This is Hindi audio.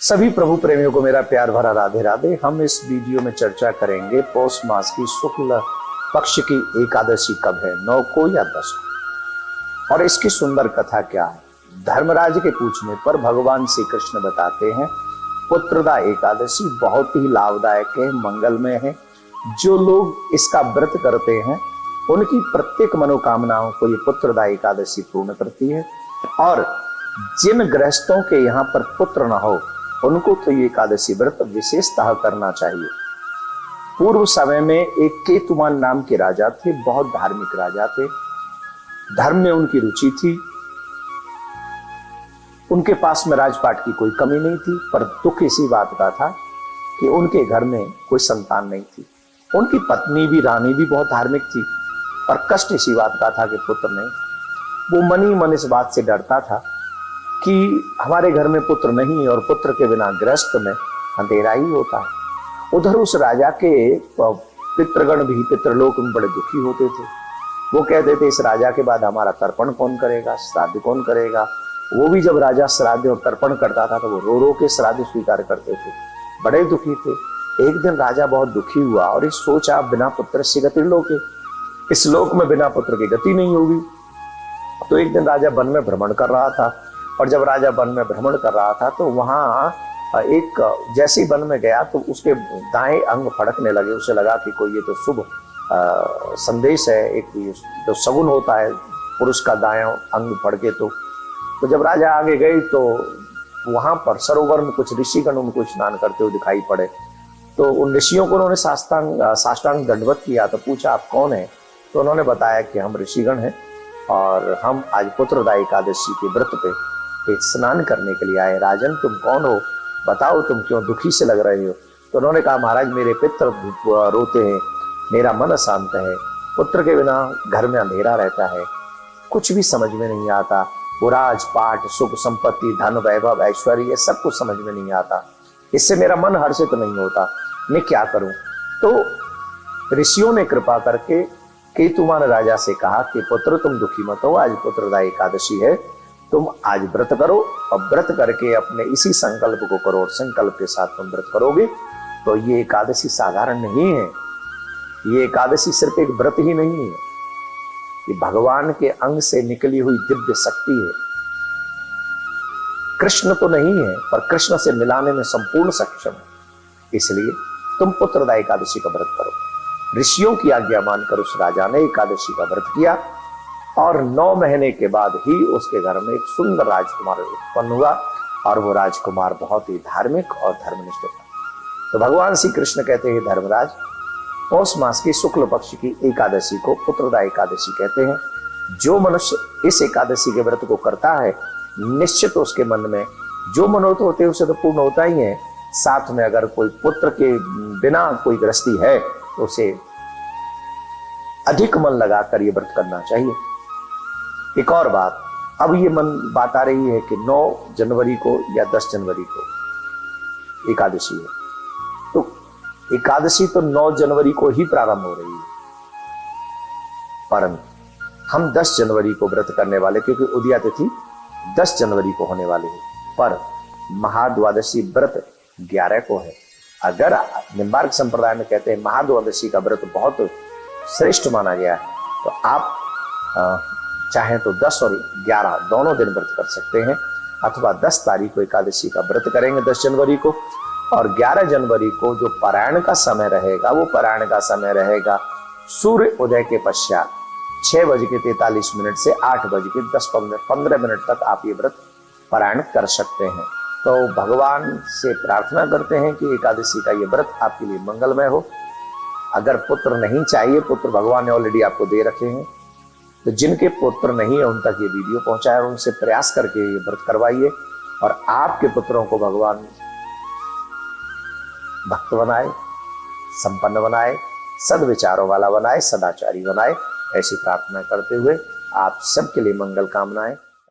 सभी प्रभु प्रेमियों को मेरा प्यार भरा राधे राधे। हम इस वीडियो में चर्चा करेंगे पौष मास की शुक्ल पक्ष की एकादशी कब है, 9 को या 10 को, और इसकी सुंदर कथा क्या है। धर्मराज के पूछने पर भगवान श्री कृष्ण बताते हैं पुत्रदा एकादशी बहुत ही लाभदायक है, मंगलमय है। जो लोग इसका व्रत करते हैं उनकी प्रत्येक मनोकामनाओं को ये पुत्रदा एकादशी पूर्ण करती है। और जिन गृहस्थों के यहाँ पर पुत्र न हो उनको तो ये एकादशी व्रत विशेषतः करना चाहिए। पूर्व समय में एक केतुमान नाम के राजा थे, बहुत धार्मिक राजा थे, धर्म में उनकी रुचि थी, उनके पास में राजपाट की कोई कमी नहीं थी। पर दुख इसी बात का था कि उनके घर में कोई संतान नहीं थी। उनकी पत्नी भी, रानी भी बहुत धार्मिक थी, पर कष्ट इसी बात का था कि पुत्र नहीं था। वो मन ही मन इस बात से डरता था कि हमारे घर में पुत्र नहीं, और पुत्र के बिना गृहस्थ में अंधेरा ही होता है। उधर उस राजा के पितृगण भी पितृलोक में बड़े दुखी होते थे। वो कहते थे इस राजा के बाद हमारा तर्पण कौन करेगा, श्राद्ध कौन करेगा। वो भी जब राजा श्राद्ध और तर्पण करता था तो वो रो रो के श्राद्ध स्वीकार करते थे, बड़े दुखी थे। एक दिन राजा बहुत दुखी हुआ और ये सोचा बिना पुत्र से गति लोके, इस लोक में बिना पुत्र की गति नहीं होगी। तो एक दिन राजा वन में भ्रमण कर रहा था, और जब राजा वन में भ्रमण कर रहा था तो वहां एक जैसी वन में गया तो उसके दाएं अंग फड़कने लगे। उसे लगा कि कोई ये तो शुभ संदेश है, एक जो सगुन होता है पुरुष का दायां अंग फड़के। तो जब राजा आगे गए तो वहां पर सरोवर में कुछ ऋषिगण उनको स्नान करते हुए दिखाई पड़े। तो उन ऋषियों को उन्होंने साष्टांग दंडवत किया। तो पूछा आप कौन है? तो उन्होंने बताया कि हम ऋषिगण हैं और हम आज पुत्रदा एकादशी के व्रत पे स्नान करने के लिए आए। राजन तुम कौन हो, बताओ तुम क्यों दुखी से लग रहे हो? तो उन्होंने कहा महाराज मेरे पितर रोते हैं, मेरा मन अशांत है, पुत्र के बिना घर में अंधेरा रहता है, कुछ भी समझ में नहीं आता। वो राजपाट, सुख संपत्ति, धन, वैभव, ऐश्वर्य, ये सब कुछ समझ में नहीं आता। इससे मेरा मन हर्षित नहीं होता, मैं क्या करूं? तो ऋषियों ने कृपा करके केतुमान राजा से कहा कि पुत्र तुम दुखी मत हो, आज पुत्रदा एकादशी है, तुम आज व्रत करो और व्रत करके अपने इसी संकल्प को करो, और संकल्प के साथ तुम व्रत करोगे तो ये एकादशी साधारण नहीं है। ये एकादशी सिर्फ एक व्रत ही नहीं है, ये भगवान के अंग से निकली हुई दिव्य शक्ति है। कृष्ण तो नहीं है पर कृष्ण से मिलाने में संपूर्ण सक्षम है। इसलिए तुम पुत्रदा एकादशी का व्रत करो। ऋषियों की आज्ञा मानकर उस राजा ने एकादशी का व्रत किया, और 9 महीने के बाद ही उसके घर में एक सुंदर राजकुमार उत्पन्न हुआ, और वो राजकुमार बहुत ही धार्मिक और धर्मनिष्ठ था। तो भगवान श्री कृष्ण कहते हैं धर्मराज, पौष मास की शुक्ल पक्ष की एकादशी को पुत्रदा एकादशी कहते हैं। जो मनुष्य इस एकादशी के व्रत को करता है निश्चित उसके मन में जो मनोरथ होते हैं उसे तो पूर्ण होता ही है। साथ में अगर कोई पुत्र के बिना कोई गृहस्थी है तो उसे अधिक मन लगाकर ये व्रत करना चाहिए। एक और बात, अब ये बात आ रही है कि 9 जनवरी को या 10 जनवरी को एकादशी है, तो एकादशी तो 9 जनवरी को ही प्रारंभ हो रही है, परंतु हम 10 जनवरी को व्रत करने वाले, क्योंकि उदया तिथि 10 जनवरी को होने वाली है, पर महाद्वादशी व्रत 11 को है। अगर निम्बार्क संप्रदाय में कहते हैं महाद्वादशी का व्रत बहुत श्रेष्ठ माना गया है, तो आप चाहे तो 10 और 11 दोनों दिन व्रत कर सकते हैं, अथवा 10 तारीख को एकादशी का व्रत करेंगे 10 जनवरी को, और 11 जनवरी को जो पारायण का समय रहेगा वो पारायण का समय रहेगा सूर्य उदय के पश्चात 6:43 से 8:10-15 तक आप ये व्रत पारायण कर सकते हैं। तो भगवान से प्रार्थना करते हैं कि एकादशी का ये व्रत आपके लिए मंगलमय हो। अगर पुत्र नहीं चाहिए, पुत्र भगवान ने ऑलरेडी आपको दे रखे हैं, तो जिनके पुत्र नहीं है उन तक ये वीडियो पहुंचाए और उनसे प्रयास करके ये व्रत करवाइए, और आपके पुत्रों को भगवान भक्त बनाए, संपन्न बनाए, सद्विचारों वाला बनाए, सदाचारी बनाए। ऐसी प्रार्थना करते हुए आप सबके लिए मंगल कामनाएं।